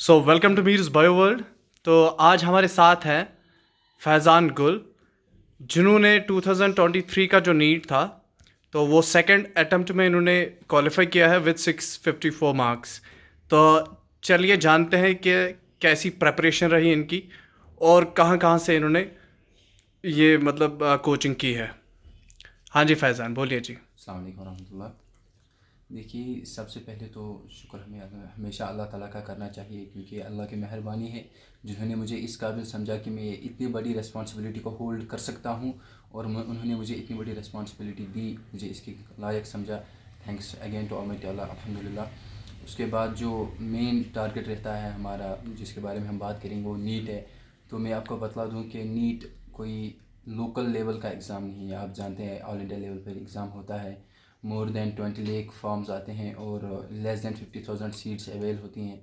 So welcome to Mir's bio world. तो आज हमारे साथ हैं फैज़ान गुल, जिन्होंने 2023 का जो नीट था तो वो सेकंड अटेम्प्ट में इन्होंने क्वालिफाई किया है विद 654 मार्क्स। तो चलिए जानते हैं कि कैसी प्रेपरेशन रही इनकी और कहाँ कहाँ से इन्होंने ये मतलब कोचिंग की है। हाँ जी फैज़ान, बोलिए जी। अस्सलाम वालेकुम रहमतुल्लाह। देखिए, सबसे पहले तो शुक्र हमें हमेशा अल्लाह ताला का करना चाहिए, क्योंकि अल्लाह की मेहरबानी है जिन्होंने मुझे इस काबिल समझा कि मैं इतनी बड़ी रिस्पॉन्सिबिलिटी को होल्ड कर सकता हूँ। और उन्होंने मुझे इतनी बड़ी रिस्पॉन्सिबिलिटी दी, मुझे इसके लायक समझा। थैंक्स अगेन टू ऑलमाइटी अल्लाह, अल्हम्दुलिल्लाह। उसके बाद जो मेन टारगेट रहता है हमारा, जिसके बारे में हम बात करेंगे, वो नीट है। तो मैं आपको बतला दूँ कि नीट कोई लोकल लेवल का एग्ज़ाम नहीं है। आप जानते हैं ऑल इंडिया लेवल पर एग्ज़ाम होता है। मोर देन 20 लाख फॉर्म्स आते हैं और लेस देन 50,000 सीट्स अवेल होती हैं।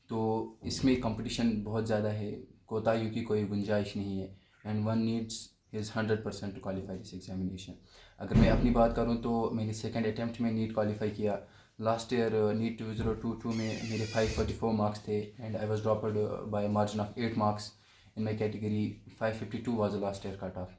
तो इसमें कंपटीशन बहुत ज़्यादा है, कोताही की कोई गुंजाइश नहीं है। And one needs is 100% to qualify this examination. अगर मैं अपनी बात करूँ तो मैंने सेकंड अटैम्प्ट में नीट क्वालिफाई किया। लास्ट ईयर नीट 2022 में मेरे 544 मार्क्स थे and I was dropped by margin of 8 marks in my category. 552 was last year cut off.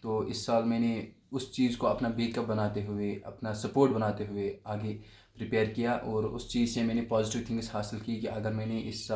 तो इस साल मैंने उस चीज़ को अपना बैकअप बनाते हुए, अपना सपोर्ट बनाते हुए आगे प्रिपेयर किया। और उस चीज़ से मैंने पॉजिटिव थिंग्स हासिल की कि अगर मैं इस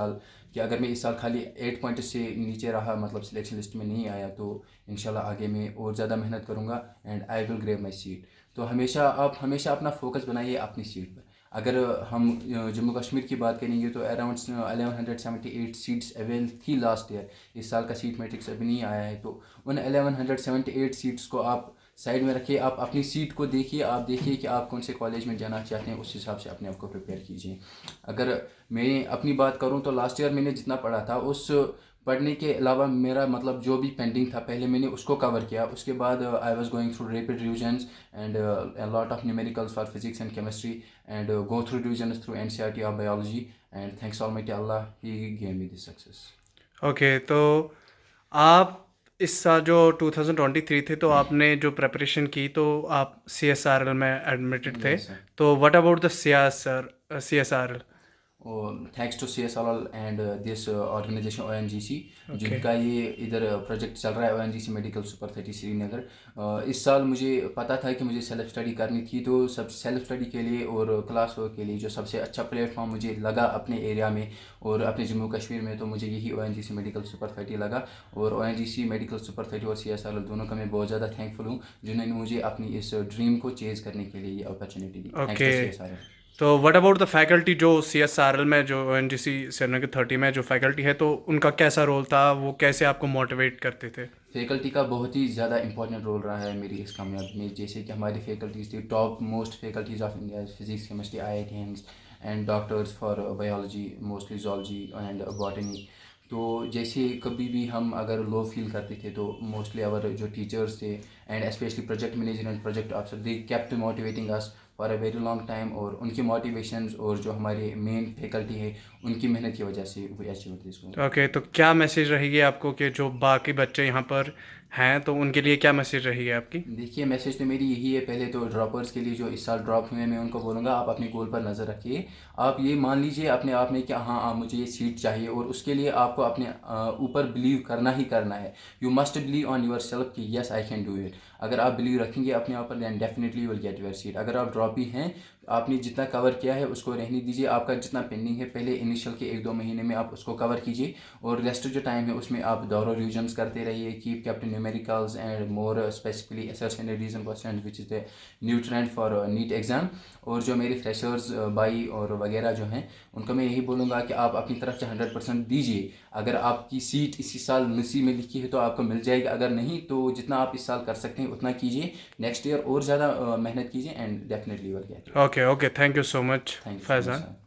साल खाली 8 पॉइंट से नीचे रहा, मतलब सिलेक्शन लिस्ट में नहीं आया, तो इंशाल्लाह आगे मैं और ज़्यादा मेहनत करूँगा and I will grab my seat. तो आप हमेशा अपना फोकस बनाइए अपनी सीट पर। अगर हम जम्मू कश्मीर की बात करेंगे तो अराउंड 1178 सीट्स अवेल थी लास्ट ईयर। इस साल का सीट मैट्रिक्स अभी नहीं आया है, तो उन 1178 सीट्स को आप साइड में रखिए। आप अपनी सीट को देखिए, आप देखिए कि आप कौन से कॉलेज में जाना चाहते हैं, उस हिसाब से अपने आप को प्रिपेयर कीजिए। अगर मैं अपनी बात करूं तो लास्ट ईयर मैंने जितना पढ़ा था, उस पढ़ने के अलावा मेरा मतलब जो भी पेंडिंग था पहले मैंने उसको कवर किया। उसके बाद I was going through rapid revisions and a lot of numericals for physics and chemistry and go through revisions through NCERT of biology. And thanks almighty Allah, he gave me this success. Okay, तो आप इस साल जो 2023 थे तो आपने जो preparation की तो आप CSRL में एडमिटेड थे। Yes sir. तो what about the CSRL? Thanks to CSRL and this organization ONGC, okay. जिनका ये इधर प्रोजेक्ट चल रहा है, ONGC मेडिकल सुपर 30 श्रीनगर। इस साल मुझे पता था कि मुझे सेल्फ स्टडी करनी थी, तो सब सेल्फ स्टडी के लिए और क्लास वर्क के लिए जो सबसे अच्छा प्लेटफॉर्म मुझे लगा अपने एरिया में और अपने जम्मू कश्मीर में, तो मुझे यही ONGC मेडिकल सुपर 30 लगा। और ONGC मेडिकल सुपर 30 और CSRL दोनों का मैं बहुत ज़्यादा थैंकफुल हूँ, जिन्होंने मुझे अपनी इस ड्रीम को चेज़ करने के लिए ये अपॉर्चुनिटी दी। Thanks okay, to CSRL। तो व्हाट अबाउट द फैकल्टी जो CSRL में, जो ONGC श्रीनगर 30 में जो फैकल्टी है, तो उनका कैसा रोल था? वो कैसे आपको मोटिवेट करते थे? फैकल्टी का बहुत ही ज़्यादा इंपॉर्टेंट रोल रहा है मेरी इस कामयाबी में। जैसे कि हमारी फैकल्टीज़ थी top most faculties of India, physics chemistry IITians and doctors for biology, mostly zoology and botany. तो जैसे कभी भी हम अगर लो फील करते थे तो मोस्टली आवर जो टीचर्स थे and specially project manager and project officer, they kept motivating us for a very long time. और उनकी मोटिवेशंस और जो हमारे मेन फैकल्टी है उनकी मेहनत की वजह से वो अचीव होती है इसको। ओके, तो क्या मैसेज रहेगी आपको कि जो बाकी बच्चे यहाँ पर हैं तो उनके लिए क्या मैसेज रहेगी आपकी? देखिए, मैसेज तो मेरी यही है। पहले तो ड्रॉपर्स के लिए जो इस साल ड्रॉप हुए हैं, मैं उनको बोलूँगा आप अपने गोल पर नज़र रखिए। आप ये मान लीजिए अपने आप में कि हाँ मुझे ये सीट चाहिए, और उसके लिए आपको अपने ऊपर बिलीव करना ही करना है। You must believe on yourself कि yes I can do it. अगर आप बिलीव रखेंगे अपने आप पर, then definitely you will get your seat. अगर आप ड्रॉप ही हैं, आपने जितना कवर किया है उसको रहने दीजिए। आपका जितना पेंडिंग है पहले इनिशियल के 1-2 महीने में आप उसको कवर कीजिए, और रेस्ट जो टाइम है उसमें आप दोहरा रिविजन्स करते रहिए। Keep captain numericals and more specifically asserts and reason question which is the new trend for NEET exam. और जो मेरे फ्रेशर्स भाई और वगैरह जो हैं, उनको मैं यही बोलूँगा कि आप अपनी तरफ से 100% दीजिए। अगर आपकी सीट इसी साल नसीब में लिखी है तो आपको मिल जाएगी, अगर नहीं तो जितना आप इस साल कर सकते हैं उतना कीजिए। नेक्स्ट ईयर और ज़्यादा मेहनत कीजिए and definitely you will get it. Okay okay, thank you so much thank you so much Faizan. Sir.